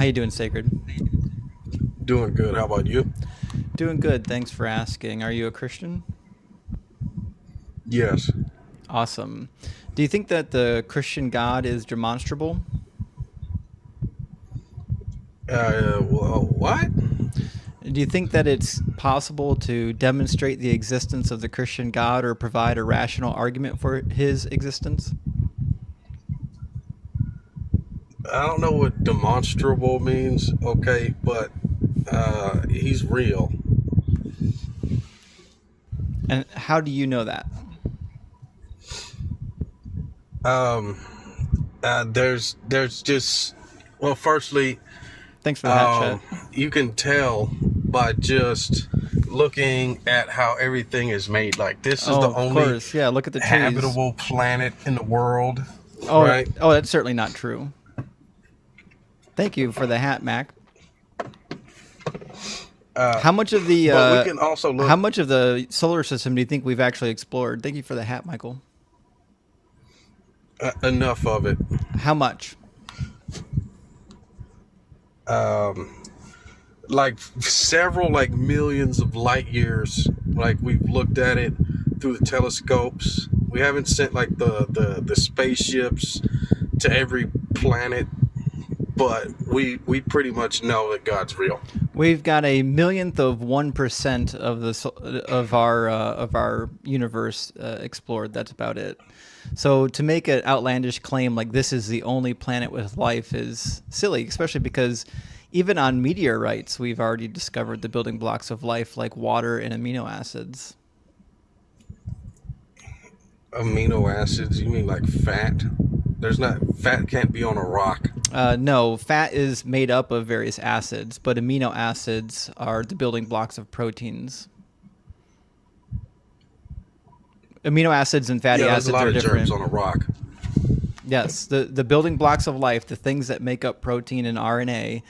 How you doing, Sacred? Doing good. How about you? Doing good. Thanks for asking. Are you a Christian? Yes. Awesome. Do you think that the Christian God is demonstrable? Well, what? Do you think that it's possible to demonstrate the existence of the Christian God or provide a rational argument for his existence? I don't know what demonstrable means, okay, but he's real. And how do you know that? Um, there's just, well, firstly, Thanks for the hat chat. you can tell by just looking at how everything is made. Like, this is the Of only course. Yeah, look at the trees. habitable planet in the world, Oh, right? oh, that's certainly not true. Thank you for the hat, Mac. How much of the But we can also look. how much of the solar system do you think we've actually explored? Thank you for the hat, Michael. Enough of it. How much? Like several, like millions of light years. Like, we've looked at it through the telescopes. We haven't sent like the spaceships to every planet, but we pretty much know that God's real. We've got a millionth of 1% of of our universe explored. That's about it. So to make an outlandish claim like this is the only planet with life is silly, especially because even on meteorites we've already discovered the building blocks of life like water and amino acids. Amino acids? You mean like fat? There's not fat. Can't be on a rock. No, fat is made up of various acids, but amino acids are the building blocks of proteins. Amino acids and fatty Yeah, there's acids a lot are of different. germs on a rock. Yes, the building blocks of life, the things that make up protein and RNA,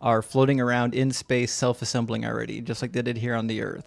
are floating around in space, self-assembling already, just like they did here on the Earth.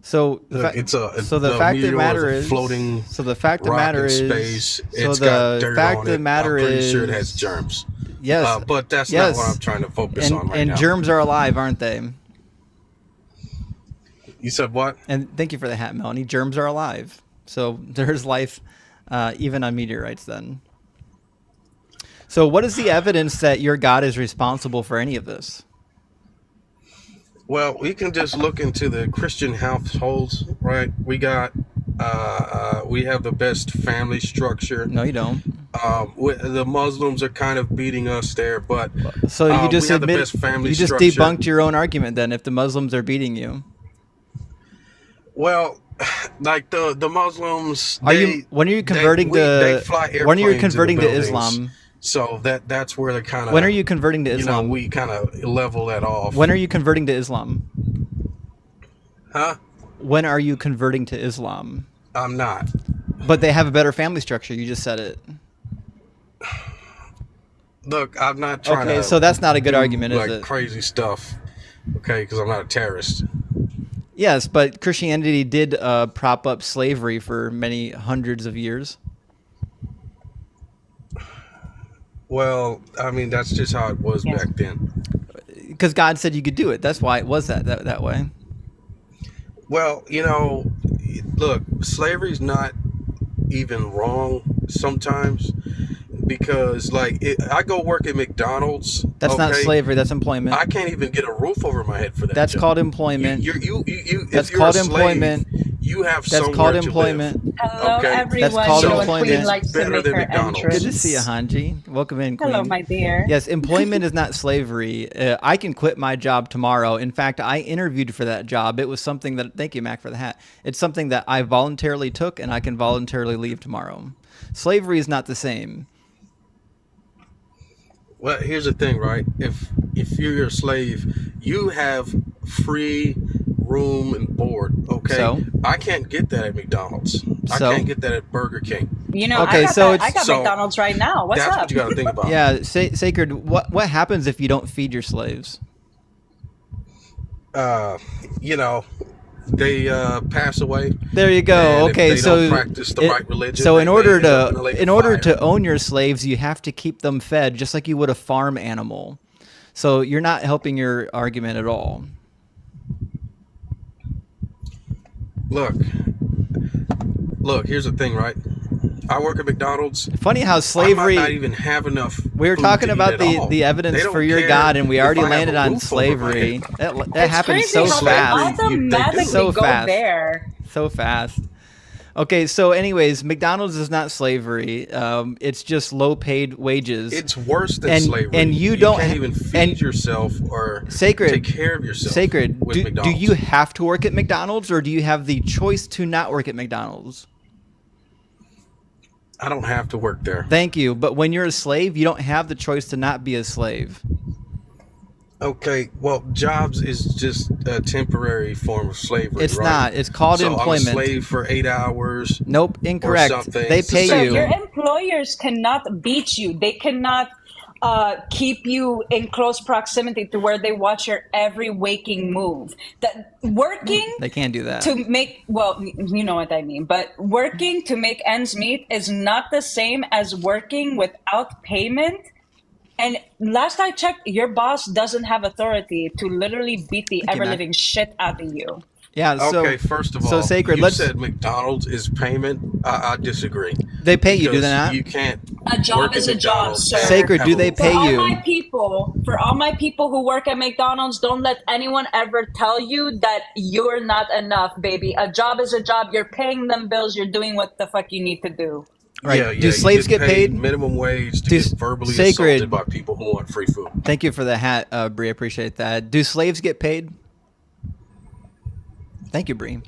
So, Look, the fact of the matter is, floating so the fact of the rock matter in is, space. so It's got the dirt fact on of the it. matter I'm pretty is, sure it has germs. yes, But that's yes, not what I'm trying to focus on right and now. germs are alive, aren't they? You said what? And thank you for the hat, Melanie. Germs are alive, so there's life, even on meteorites. Then, so what is the evidence that your God is responsible for any of this? Well, we can just look into the Christian households, right? We have the best family structure. No, you don't. The Muslims are kind of beating us there, but So you just we have the admit best family you just structure. debunked your own argument. Then, if the Muslims are beating you, Well, like the Muslims, when are you converting they fly when are you airplanes converting into to buildings. Islam? So that's where they kind of. When are you converting to Islam? We kind of level that off. When are you converting to Islam? Huh? When are you converting to Islam? I'm not. But they have a better family structure. You just said it. Look, I'm not trying to. Okay, so that's not a good do, argument, is like, it? crazy stuff. Okay, because I'm not a terrorist. Yes, but Christianity did prop up slavery for many hundreds of years. Well, I mean, that's just how it was back then. Because God said you could do it. That's why it was that way. Well, look, slavery's not even wrong sometimes because, like, I go work at McDonald's. That's not okay? slavery. That's employment. I can't even get a roof over my head for that. That's job. called employment. That's That's if you're called a slave, employment. You have That's somewhere called to employment. live. Hello, Okay. everyone. That's called You know, employment. Queen likes to Better make than her McDonald's. entrance. Good to see you, Hanji. Welcome in, Queen. Hello, my dear. Yes, employment is not slavery. I can quit my job tomorrow. In fact, I interviewed for that job. It was something that, thank you, Mac, for the hat. It's something that I voluntarily took, and I can voluntarily leave tomorrow. Slavery is not the same. Well, here's the thing, right? If you're a slave, you have free room and board. Okay, So? I can't get that at McDonald's. I So? can't get that at Burger King. You know, Okay, I got, so I got so McDonald's right now. What's That's up? what you got to think about. Yeah, Sacred, what happens if you don't feed your slaves? They pass away. There you go. And Okay, if they don't practice the right religion, so in they order may end up in a lake in of order fire. to own your slaves, you have to keep them fed, just like you would a farm animal. So you're not helping your argument at all. Look, here's the thing, right? I work at McDonald's. Funny how I slavery. might not even have enough. We were food talking to eat about at all. the evidence They don't for your care God, and we if already I have landed a on roof over my slavery. head. That It's happened crazy so how fast. they automatically So go fast. there. So fast. Okay, so anyways, McDonald's is not slavery. It's just low-paid wages. It's worse than And- slavery. and you don't can't ha- even feed and- yourself or Sacred. take care of yourself. Sacred. with Do McDonald's. you have to work at McDonald's, or do you have the choice to not work at McDonald's? I don't have to work there. Thank you. But when you're a slave, you don't have the choice to not be a slave. Okay, well, jobs is just a temporary form of slavery. It's right? not. It's called so employment. I'm a slave for 8 hours. Nope, incorrect. something. They It's the pay same you. Your employers cannot beat you. They cannot keep you in close proximity to where they watch your every waking move. That working They can't do that. to make, well, you know what I mean, but working to make ends meet is not the same as working without payment. And last I checked, your boss doesn't have authority to literally beat the Mac. ever living shit out of you. Yeah. So, Okay, first of all, so Sacred. you Let's. said McDonald's is payment. I disagree. They pay you, do Because they not? You can't. A job work is at a job, McDonald's sir. and Sacred, have do a they roof pay over you? For all my people who work at McDonald's, don't let anyone ever tell you that you're not enough, baby. A job is a job. You're paying them bills. You're doing what the fuck you need to do. Right. Yeah, Do slaves you get paid? minimum wage to Do get verbally Sacred. assaulted by people who want free food? Thank you for the hat, Bree. I appreciate that. Do slaves get paid? Thank you, Bree.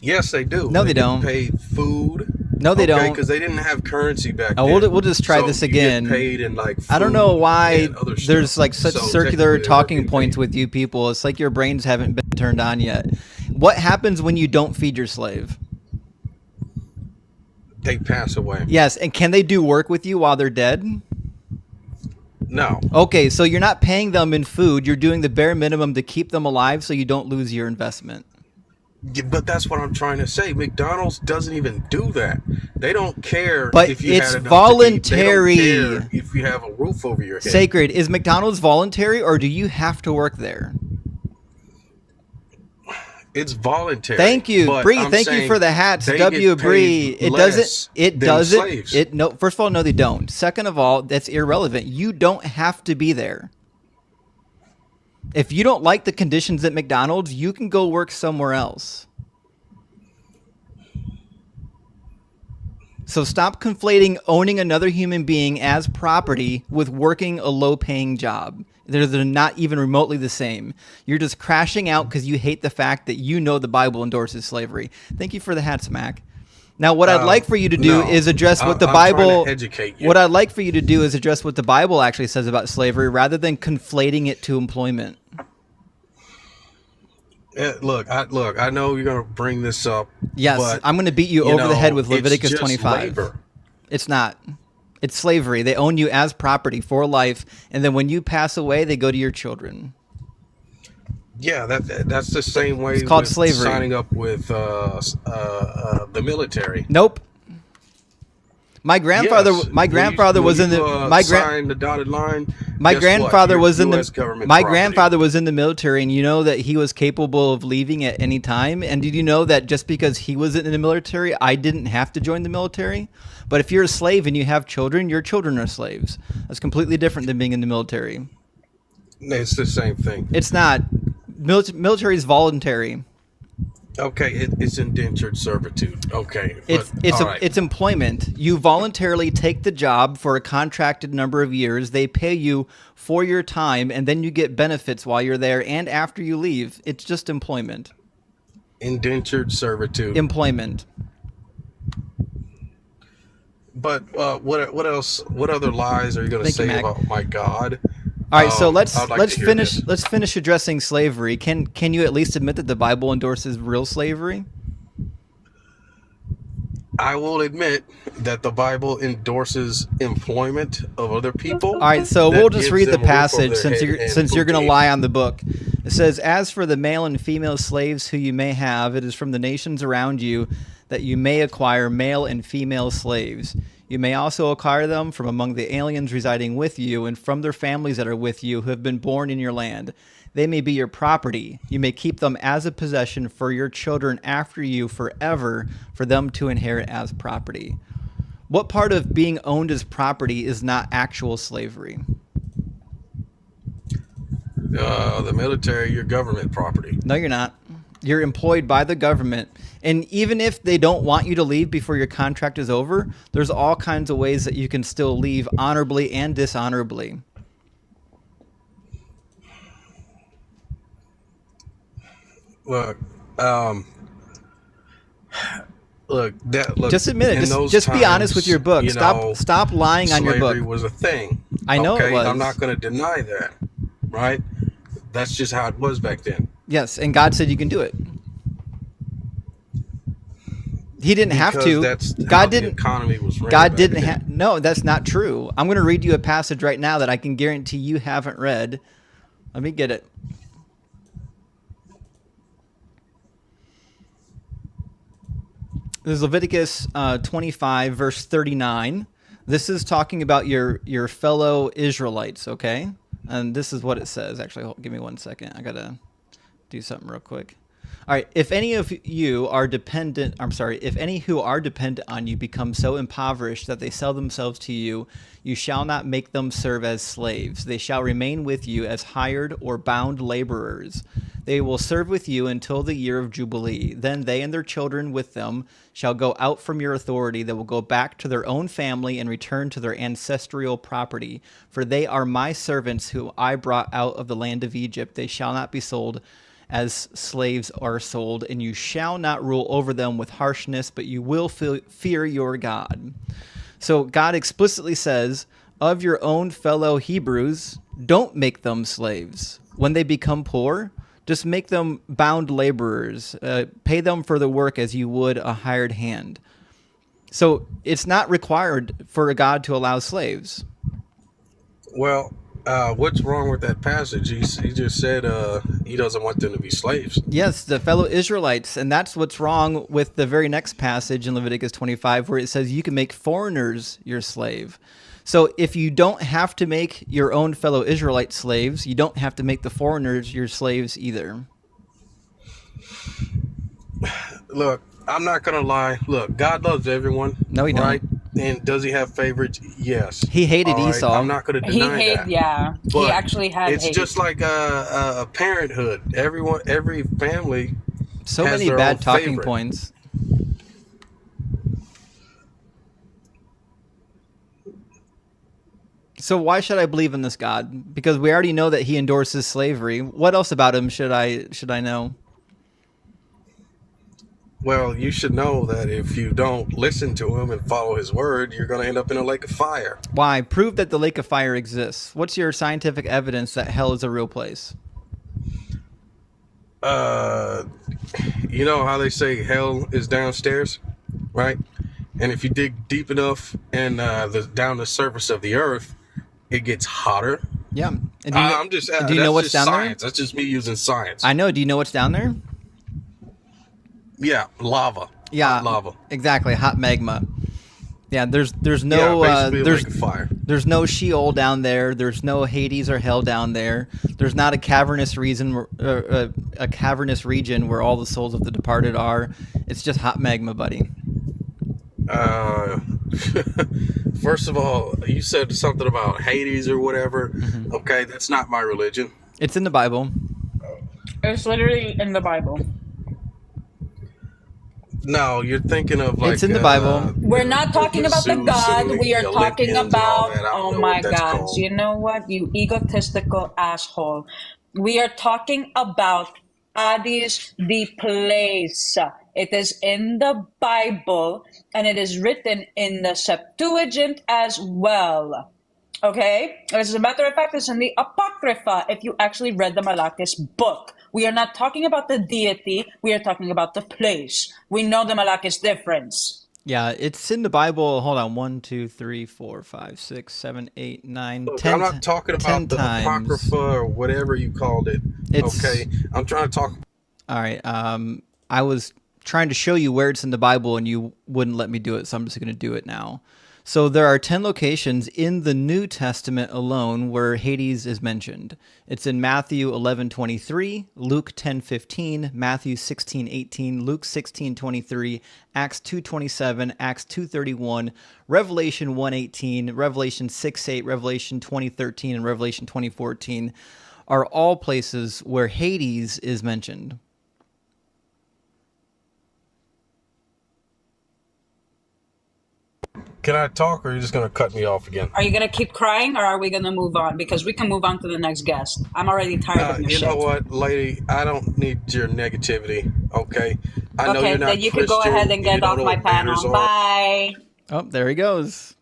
Yes, they do. No, they get don't. paid food. No, they don't. Because they didn't have currency back Oh, then. we'll just try So this you get again. paid in like I don't food know why and other there's stuff. like such So circular technically, talking they're getting points paid. with you people. It's like your brains haven't been turned on yet. What happens when you don't feed your slave? They pass away. Yes, and can they do work with you while they're dead? No. Okay, so you're not paying them in food. You're doing the bare minimum to keep them alive so you don't lose your investment. Yeah, but that's what I'm trying to say. McDonald's doesn't even do that. They don't care But if you it's had enough to eat. They don't voluntary. care if you have a roof over your head. Sacred, is McDonald's voluntary or do you have to work there? It's voluntary. Thank you, but Bree. I'm Thank you saying for the hats, they W get Bree. paid It less doesn't. It than doesn't. slaves. It no. First of all, no, they don't. Second of all, that's irrelevant. You don't have to be there. If you don't like the conditions at McDonald's, you can go work somewhere else. So stop conflating owning another human being as property with working a low-paying job. They're not even remotely the same. You're just crashing out because you hate the fact that you know the Bible endorses slavery. Thank you for the hats, Mac. Now, what I'd like for you to do no. is address what the I'm trying to Bible. educate you. What I'd like for you to do is address what the Bible actually says about slavery, rather than conflating it to employment. Look, I know you're gonna bring this up. Yes, but, I'm going to beat you you over the know, head with it's Leviticus just 25. labor. It's not. It's slavery. They own you as property for life, and then when you pass away, they go to your children. Yeah, that's the same way. It's called with slavery. Signing up with the military. Nope. My grandfather. Yes. My grandfather When was in you, the. sign the dotted line. My guess grandfather what? was You're in the. US government My property. grandfather was in the military, and you know that he was capable of leaving at any time. And did you know that just because he was in the military, I didn't have to join the military? But if you're a slave and you have children, your children are slaves. That's completely different than being in the military. It's the same thing. It's not. Military is voluntary. Okay, it's indentured servitude. Okay, It's all right. it's employment. You voluntarily take the job for a contracted number of years. They pay you for your time, and then you get benefits while you're there and after you leave. It's just employment. Indentured servitude. Employment. But what else? What other lies are you going to Thank you, say Mac. about my God? All right, so let's I'd like to hear finish. this. Let's finish addressing slavery. Can you at least admit that the Bible endorses real slavery? I will admit that the Bible endorses employment of other people. All right, so that we'll just gives read the them a roof over passage their since head you're and since you're food going to to lie eat. on the book. It says, "As for the male and female slaves who you may have, it is from the nations around you that you may acquire male and female slaves. You may also acquire them from among the aliens residing with you and from their families that are with you who have been born in your land. They may be your property. You may keep them as a possession for your children after you forever, for them to inherit as property. What part of being owned as property is not actual slavery? The military, your government property. No, you're not. You're employed by the government. And even if they don't want you to leave before your contract is over, there's all kinds of ways that you can still leave honorably and dishonorably. Look, look. Just admit it. Just be honest with your book. Stop lying on your book. Slavery was a thing. I know it was. I'm not going to deny that, right? That's just how it was back then. Yes, and God said you can do it. He didn't have to. That's God how didn't. The economy was ran God back didn't then. have. No, that's not true. I'm going to read you a passage right now that I can guarantee you haven't read. Let me get it. This is Leviticus 25, verse 39. This is talking about your fellow Israelites, okay? And this is what it says. Actually, give me 1 second. I got to do something real quick. All right, if any who are dependent on you become so impoverished that they sell themselves to you, you shall not make them serve as slaves. They shall remain with you as hired or bound laborers. They will serve with you until the year of Jubilee. Then they and their children with them shall go out from your authority. They will go back to their own family and return to their ancestral property. For they are my servants who I brought out of the land of Egypt. They shall not be sold as slaves are sold, and you shall not rule over them with harshness, but you will fear your God. So God explicitly says, of your own fellow Hebrews, don't make them slaves. When they become poor, just make them bound laborers. Pay them for the work as you would a hired hand. So it's not required for a God to allow slaves. Well, what's wrong with that passage? He just said he doesn't want them to be slaves. Yes, the fellow Israelites. And that's what's wrong with the very next passage in Leviticus 25, where it says you can make foreigners your slave. So if you don't have to make your own fellow Israelite slaves, you don't have to make the foreigners your slaves either. Look, I'm not going to lie. Look, God loves everyone. No, he right? don't. And does he have favorites? Yes. He hated Esau. I'm not going to deny that. Yeah. But he actually had it's hate. just like a parenthood. Every family So has many their bad own talking favorite. points. So why should I believe in this God? Because we already know that he endorses slavery. What else about him should I know? Well, you should know that if you don't listen to him and follow his word, you're going to end up in a lake of fire. Why? Prove that the lake of fire exists. What's your scientific evidence that hell is a real place? You know how they say hell is downstairs, right? And if you dig deep enough and down the surface of the earth, it gets hotter. Yeah. And do you know what's down science. there? That's just me using science. I know. Do you know what's down there? Yeah, lava. Yeah, Hot lava. Exactly. Hot magma. Yeah, there's no basically a lake of fire. There's no Sheol down there. There's no Hades or hell down there. There's not a cavernous region where all the souls of the departed are. It's just hot magma, buddy. First of all, you said something about Hades or whatever. Mm-hmm. Okay, that's not my religion. It's in the Bible. It's literally in the Bible. No, you're thinking of like... It's in the Bible. We're not talking about the Zeus God. and We are the talking Olympians and all about, that. I don't oh know my what that's God. called. You know what? You egotistical asshole. We are talking about Hades, the place. It is in the Bible and it is written in the Septuagint as well. Okay? As a matter of fact, it's in the Apocrypha if you actually read the Malakis book. We are not talking about the deity. We are talking about the place. We know the Malakis difference. Yeah, it's in the Bible. Hold on. 1, 2, 3, 4, 5, 6, 7, 8, 9, Look, 10. I'm not talking about the times. Apocrypha or whatever you called it. Okay? I'm trying to talk... All right. I was trying to show you where it's in the Bible and you wouldn't let me do it, so I'm just going to do it now. So there are 10 locations in the New Testament alone where Hades is mentioned. It's in Matthew 11:23, Luke 10:15, Matthew 16:18, Luke 16:23, Acts 2:27, Acts 2:31, Revelation 1:18, Revelation 6:8, Revelation 20:13, and Revelation 20:14 are all places where Hades is mentioned. Can I talk, or are you just gonna cut me off again? Are you gonna keep crying, or are we gonna move on? Because we can move on to the next guest. I'm already tired of your You shit. know what, lady? I don't need your negativity. Okay. I know Okay, you're not then you can go Christian, ahead and you get don't off know my what banners panel. are. Bye. Oh, there he goes.